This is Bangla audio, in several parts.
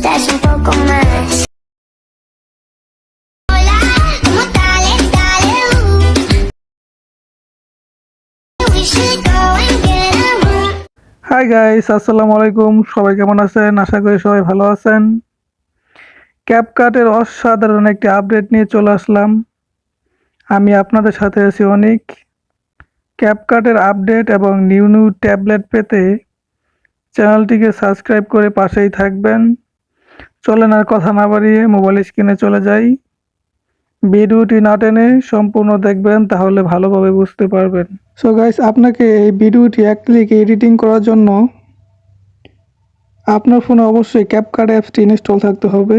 gustas un poco más. Hola, ¿cómo dale, dale, we should go and get a room. Hi guys, আসসালামু আলাইকুম। সবাই কেমন আছেন? আশা করি সবাই ভালো আছেন। ক্যাপকাটের অসাধারণ একটি আপডেট নিয়ে চলে আসলাম। আমি আপনাদের সাথে আছি অনিক। ক্যাপকাটের আপডেট এবং নিউ নিউ ট্যাবলেট পেতে চ্যানেলটিকে সাবস্ক্রাইব করে পাশেই থাকবেন। চলেন আর কথা না বাড়িয়ে মোবাইল স্ক্রিনে চলে যাই। ভিডিওটি না টেনে সম্পূর্ণ দেখবেন, তাহলে ভালোভাবে বুঝতে পারবেন। সো গাইস, আপনাকে এই ভিডিওটি এক ক্লিকে এডিটিং করার জন্য আপনার ফোনে অবশ্যই ক্যাপকাট অ্যাপসটি ইনস্টল থাকতে হবে।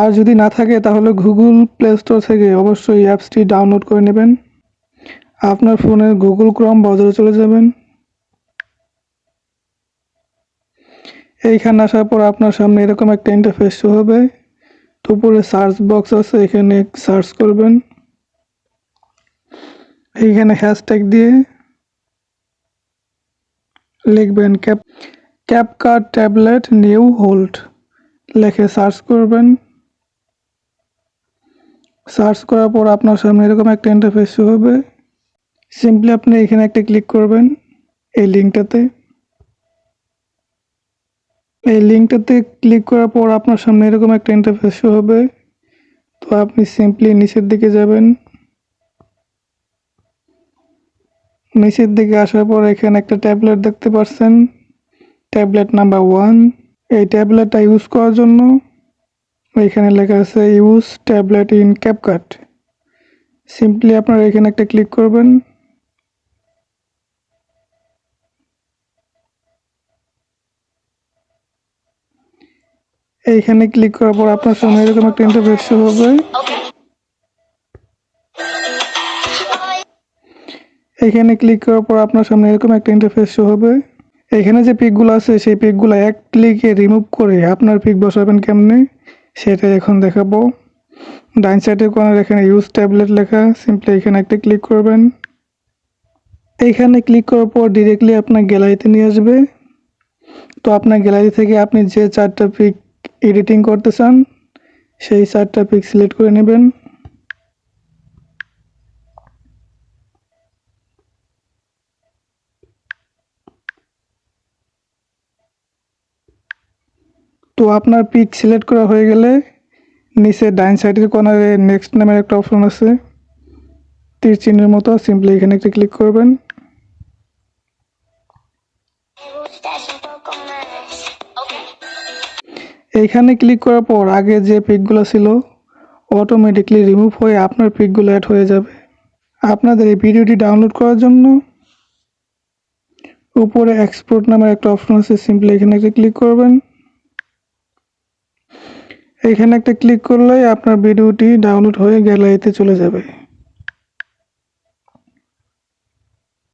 আর যদি না থাকে তাহলে গুগল প্লে স্টোর থেকে অবশ্যই অ্যাপসটি ডাউনলোড করে নেবেন। আপনার ফোনের গুগল ক্রোম ব্রাউজারে চলে যাবেন। এইখানে আসার পর আপনার সামনে এরকম একটা ইন্টারফেস শো হবে। তো উপরে সার্চ বক্স আছে, এখানে সার্চ করবেন। এইখানে হ্যাশট্যাগ দিয়ে লিখবেন ক্যাপকাট ট্যাবলেট নিউ হোল্ড লিখে সার্চ করবেন। সার্চ করার পর আপনার সামনে এরকম একটা ইন্টারফেস শো হবে। সিম্পলি আপনি এখানে একটা ক্লিক করবেন এই লিঙ্কটাতে ক্লিক করার পর আপনার সামনে এরকম একটা ইন্টারফেস শো হবে। তো আপনি সিম্পলি নিচের দিকে যাবেন। নিচের দিকে আসার পর এখানে একটা ট্যাবলেট দেখতে পাচ্ছেন, ট্যাবলেট নাম্বার 1। এই ট্যাবলেটটা ইউজ করার জন্য এখানে লেখা আছে use tablet in CapCut. Simply আপনারা এখানে একটা ক্লিক করবেন। এইখানে ক্লিক করার পর আপনার সামনে এরকম একটা ইন্টারফেস শো হবে। এখানে ক্লিক করার পর আপনার সামনে এরকম একটা ইন্টারফেস শো হবে। এখানে যে পিকগুলো আছে সেই পিকগুলো এক ক্লিকে রিমুভ করে আপনার পিক বসাবেন কেমনে সেটা এখন দেখাবো। ডাইন সাইডের কর্নার এখানে ইউজ ট্যাবলেট লেখা, সিম্পলি এখানে একটা ক্লিক করবেন। এইখানে ক্লিক করার পর ডিরেক্টলি আপনার গ্যালারিতে নিয়ে আসবে। তো আপনার গ্যালারি থেকে আপনি যে 4টা পিক এডিটিং করতে চান সেই 4টা পিক সিলেক্ট করে নেবেন। তো আপনার পিক সিলেক্ট করা হয়ে গেলে নিচে ডাইন সাইডের কর্নারে নেক্সট নামের একটা অপশন আছে, তীর চিহ্নের মতো, সিম্পলি এখানে একটা ক্লিক করবেন। এইখানে ক্লিক করার পর আগে যে পিকগুলো ছিল অটোমেটিকলি রিমুভ হয়ে আপনার পিকগুলো অ্যাড হয়ে যাবে। আপনাদের এই ভিডিওটি ডাউনলোড করার জন্য উপরে এক্সপোর্ট নামের একটা অপশন আছে, সিম্পলি এখানে একটা ক্লিক করবেন। এখানে একটা ক্লিক করলেই আপনার ভিডিওটি ডাউনলোড হয়ে গ্যালারিতে চলে যাবে।